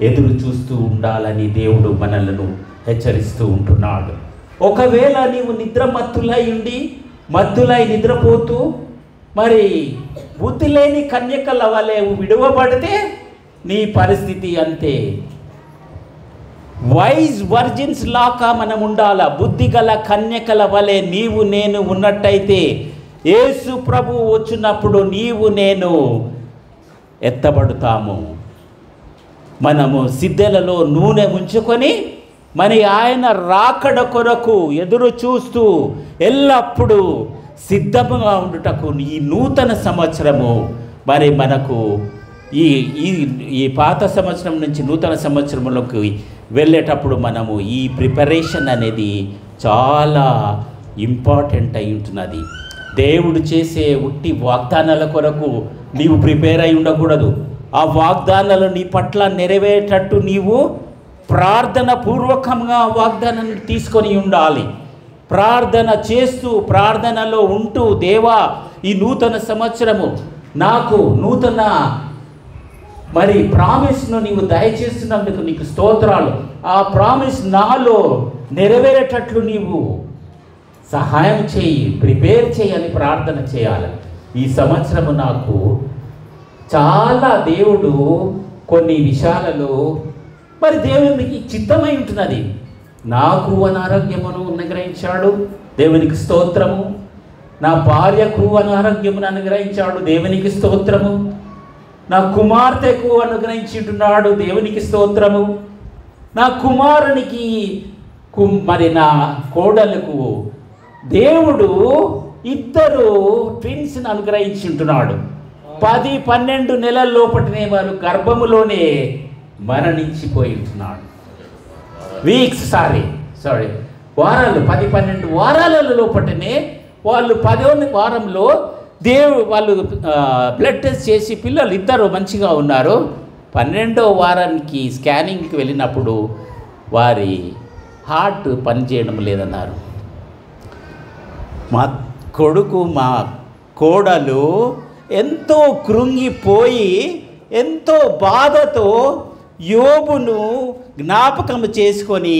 ఎదురు చూస్తూ ఉండాలని దేవుడు మనలను హెచ్చరిస్తూ ఉంటున్నాడు. ఒకవేళ నీవు నిద్రమత్తులై ఉండి మత్తులై నిద్రపోతూ మరి బుద్ధి లేని కన్యకల వలె విడువబడితే నీ పరిస్థితి అంతే. వైజ్ వర్జిన్స్ లాగా మనం ఉండాలా. బుద్ధి గల కన్యకల వలె నీవు నేను ఉన్నట్టయితే యేసు ప్రభు వచ్చినప్పుడు నీవు నేను ఎత్తబడుతాము. మనము సిద్ధెలలో నూనె ఉంచుకొని మరి ఆయన రాకడ కొరకు ఎదురు చూస్తూ ఎల్లప్పుడూ సిద్ధముగా ఉండుటకు ఈ నూతన సంవత్సరము మరి మనకు ఈ పాత సంవత్సరం నుంచి నూతన సంవత్సరంలోకి వెళ్ళేటప్పుడు మనము ఈ ప్రిపరేషన్ అనేది చాలా ఇంపార్టెంట్ అయి ఉంటున్నది. దేవుడు చేసే ఉట్టి వాగ్దానాల కొరకు నీవు ప్రిపేర్ అయి ఉండకూడదు. ఆ వాగ్దానాలు నీ పట్ల నెరవేరేటట్టు నీవు ప్రార్థన పూర్వకంగా వాగ్దానాన్ని తీసుకొని ఉండాలి. ప్రార్థన చేస్తూ ప్రార్థనలో ఉంటూ, దేవా ఈ నూతన సంవత్సరము నాకు నూతన మరి ప్రామిస్ను నీవు దయచేస్తున్నందుకు నీకు స్తోత్రాలు. ఆ ప్రామిస్ నాలో నెరవేరేటట్లు నీవు సహాయం చేయి, ప్రిపేర్ చేయని ప్రార్థన చేయాలి. ఈ సంవత్సరము నాకు చాలా దేవుడు కొన్ని విషయాలలో మరి దేవునికి చిత్తమై ఉంటున్నది. నాకు అనారోగ్యమును అనుగ్రహించాడు, దేవునికి స్తోత్రము. నా భార్యకు అనారోగ్యమును అనుగ్రహించాడు, దేవునికి స్తోత్రము. నా కుమార్తెకు అనుగ్రహించుంటున్నాడు, దేవునికి స్తోత్రము. నా కుమారునికి మరి నా కోడలకు దేవుడు ఇద్దరు ట్విన్స్ని అనుగ్రహించుంటున్నాడు. 10-12 నెలల లోపటినే వారు గర్భములోనే మరణించిపోయి ఉంటున్నాడు. వారాలు 10-12 వారాల లోపటనే వాళ్ళు 10వ వారంలో వాళ్ళు బ్లడ్ టెస్ట్ చేసి పిల్లలు ఇద్దరు మంచిగా ఉన్నారు. 12వ వారానికి స్కానింగ్కి వెళ్ళినప్పుడు వారి హార్ట్ పనిచేయడం లేదన్నారు. మా కొడుకు మా కోడలు ఎంతో కృంగిపోయి ఎంతో బాధతో యోబును జ్ఞాపకం చేసుకొని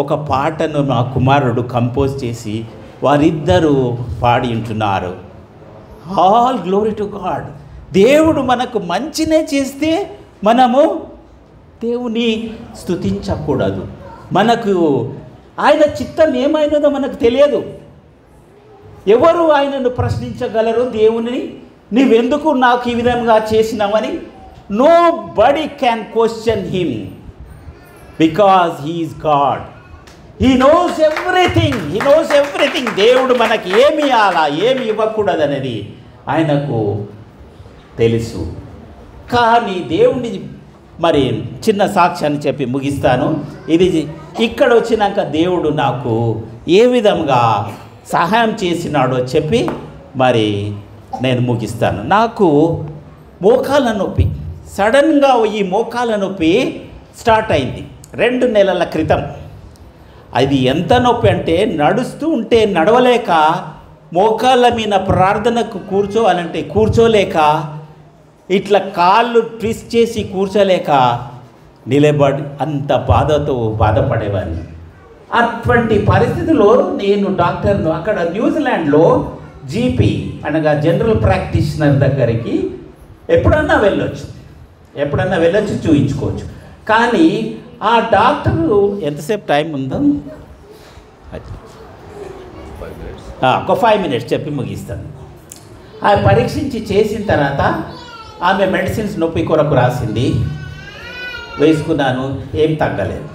ఒక పాటను మా కుమారుడు కంపోజ్ చేసి వారిద్దరూ పాడి ఉంటున్నారు. All glory to God. దేవుడు మనకు మంచినే చేస్తే మనము దేవుని స్తుతించకూడదు. మనకు ఆయన చిత్తం ఏమైనదో మనకు తెలియదు. ఎవరు ఆయనను ప్రశ్నించగలరు? దేవుని నీవెందుకు నాకు ఈ విధంగా చేసినావని. Nobody can question him because he is God. He knows everything. దేవుడు మనకి ఏమి ఇవ్వాలా ఏమి ఇవ్వకూడదనేది ఆయనకు తెలుసు. కానీ దేవుని మరి చిన్న సాక్ష్యాన్ని చెప్పి ముగిస్తాను. ఇది ఇక్కడ వచ్చినాక దేవుడు నాకు ఏ విధంగా సహాయం చేసినాడో చెప్పి మరి నేను ముగిస్తాను. నాకు మోకాళ్ళ నొప్పి, సడన్గా ఈ మోకాళ్ళ నొప్పి స్టార్ట్ అయింది 2 నెలల క్రితం. అది ఎంత నొప్పి అంటే నడుస్తూ ఉంటే నడవలేక, మోకాళ్ళ మీద ప్రార్థనకు కూర్చోవాలంటే కూర్చోలేక, ఇట్లా కాళ్ళు ట్విస్ట్ చేసి కూర్చోలేక నిలబడి అంత బాధతో బాధపడేవాడిని. అటువంటి పరిస్థితిలో నేను డాక్టర్ను అక్కడ న్యూజిలాండ్లో జీపీ అనగా జనరల్ ప్రాక్టీషనర్ దగ్గరికి ఎప్పుడన్నా వెళ్ళొచ్చు చూయించుకోవచ్చు. కానీ ఆ డాక్టరు ఎంతసేపు టైం ఉందో ఒక 5 minutes చెప్పి ముగిస్తాను. ఆ పరీక్షించి చేసిన తర్వాత ఆమె మెడిసిన్స్ నొప్పి కొరకు రాసింది, వేసుకున్నాను, ఏం తగ్గలేదు.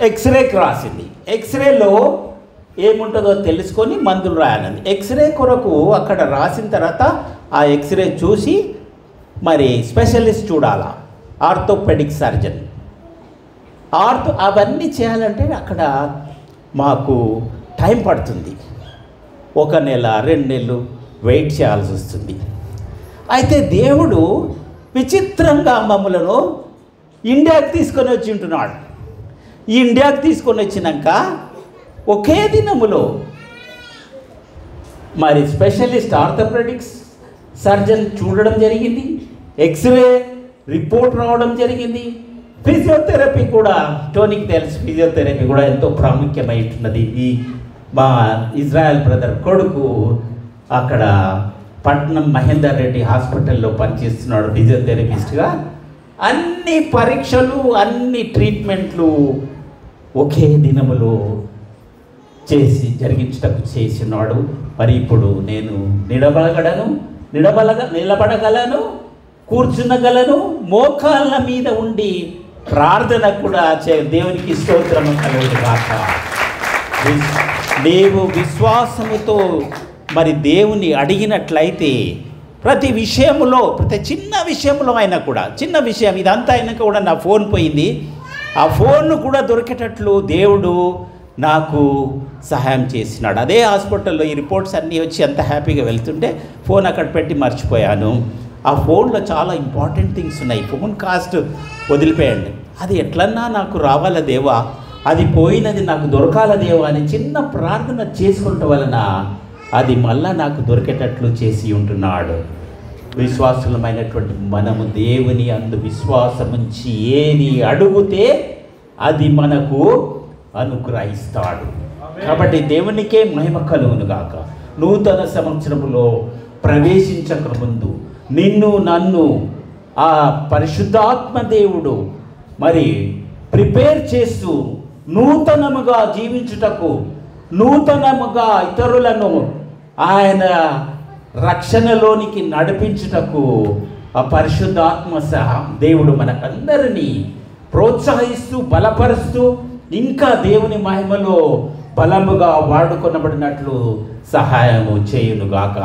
ఎక్స్రేకి రాసింది, ఎక్స్రేలో ఏముంటుందో తెలుసుకొని మందులు రాయాలని. ఎక్స్రే కొరకు అక్కడ రాసిన తర్వాత ఆ ఎక్స్రే చూసి మరి స్పెషలిస్ట్ చూడాలా, ఆర్థోపెడిక్ సర్జన్. అవన్నీ చేయాలంటే అక్కడ మాకు టైం పడుతుంది. 1 నెల 2 నెలలు వెయిట్ చేయాల్సి వస్తుంది. అయితే దేవుడు విచిత్రంగా మమ్మలను ఇండియాకి తీసుకొని వచ్చి ఉంటున్నాడు. ఈ ఇండియాకి తీసుకొని వచ్చినాక ఒకే దినములో మరి స్పెషలిస్ట్ ఆర్థోపెడిక్స్ సర్జన్ చూడడం జరిగింది, ఎక్స్రే రిపోర్ట్ రావడం జరిగింది. ఫిజియోథెరపీ కూడా, టోనీకి తెలుసు ఫిజియోథెరపీ కూడా ఎంతో ప్రాముఖ్యమైనది. ఈ మా ఇజ్రాయెల్ బ్రదర్ కొడుకు అక్కడ పట్నం మహేందర్ రెడ్డి హాస్పిటల్లో పనిచేస్తున్నాడు ఫిజియోథెరపిస్ట్గా. అన్ని పరీక్షలు, అన్ని ట్రీట్మెంట్లు ఒకే దినములో జరిగించటకు చేసినాడు. మరి ఇప్పుడు నేను నిలబడగలను, కూర్చునగలను, మోకాళ్ళ మీద ఉండి ప్రార్థన కూడా దేవునికి స్తోత్రము కలుగును గాక. నీవు విశ్వాసముతో మరి దేవుని అడిగినట్లయితే ప్రతి విషయంలో, ప్రతి చిన్న విషయంలో అయినా కూడా, చిన్న విషయం ఇదంతా అయినాక కూడా నా ఫోన్ పోయింది, ఆ ఫోన్ కూడా దొరికేటట్లు దేవుడు నాకు సహాయం చేసినాడు. అదే హాస్పిటల్లో ఈ రిపోర్ట్స్ అన్నీ వచ్చి అంత హ్యాపీగా వెళ్తుంటే ఫోన్ అక్కడ పెట్టి మర్చిపోయాను. ఆ ఫోన్లో చాలా ఇంపార్టెంట్ థింగ్స్ ఉన్నాయి. ఫోన్ కాస్ట్ వదిలిపోయండి, అది ఎట్లన్నా నాకు రావాల దేవా, అది పోయినది నాకు దొరకాల దేవా అని చిన్న ప్రార్థన చేసుకుంటూ వలన అది మళ్ళా నాకు దొరికేటట్లు చేసి ఉంటున్నాడు. విశ్వాసులమైనటువంటి మనము దేవుని అందు విశ్వాసముంచి ఏది అడిగితే అది మనకు అనుగ్రహిస్తాడు. కాబట్టి దేవునికే మహిమ కలుగును గాక. నూతన సంవత్సరములో ప్రవేశించక ముందు నిన్ను నన్ను ఆ పరిశుద్ధాత్మ దేవుడు మరి ప్రిపేర్ చేస్తూ నూతనముగా జీవించుటకు, నూతనముగా ఇతరులను ఆయన రక్షణలోనికి నడిపించుటకు ఆ పరిశుద్ధాత్మ దేవుడు మనకందరినీ ప్రోత్సహిస్తూ బలపరుస్తూ ఇంకా దేవుని మహిమలో బలముగా వాడుకొనబడినట్లు సహాయము చేయునుగాక.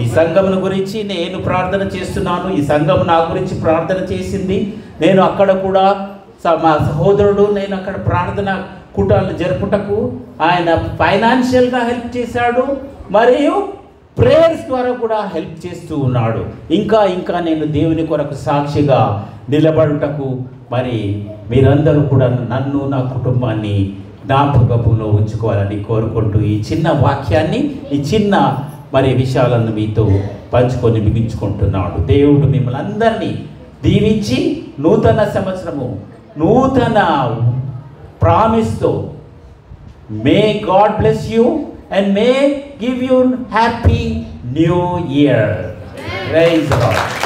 ఈ సంఘమును గురించి నేను ప్రార్థన చేస్తున్నాను, ఈ సంఘము నా గురించి ప్రార్థన చేసింది. నేను అక్కడ కూడా మా సహోదరుడు నేను అక్కడ ప్రార్థన కూటాలను జరుపుటకు ఆయన ఫైనాన్షియల్గా హెల్ప్ చేశాడు, మరియు ప్రేయర్స్ ద్వారా కూడా హెల్ప్ చేస్తూ ఉన్నాడు. ఇంకా నేను దేవుని కొరకు సాక్షిగా నిలబడుటకు మరి మీరందరూ కూడా నన్ను, నా కుటుంబాన్ని జ్ఞాపకములో ఉంచుకోవాలని కోరుకుంటూ ఈ చిన్న వాక్యాన్ని, ఈ చిన్న మరి విషయాలను మీతో పంచుకొని ముగించుకుంటున్నాడు. దేవుడు మిమ్మల్ని అందరినీ దీవించి నూతన సంవత్సరము, నూతన ప్రామిస్తో may God bless you and may give you happy new year. Praise God.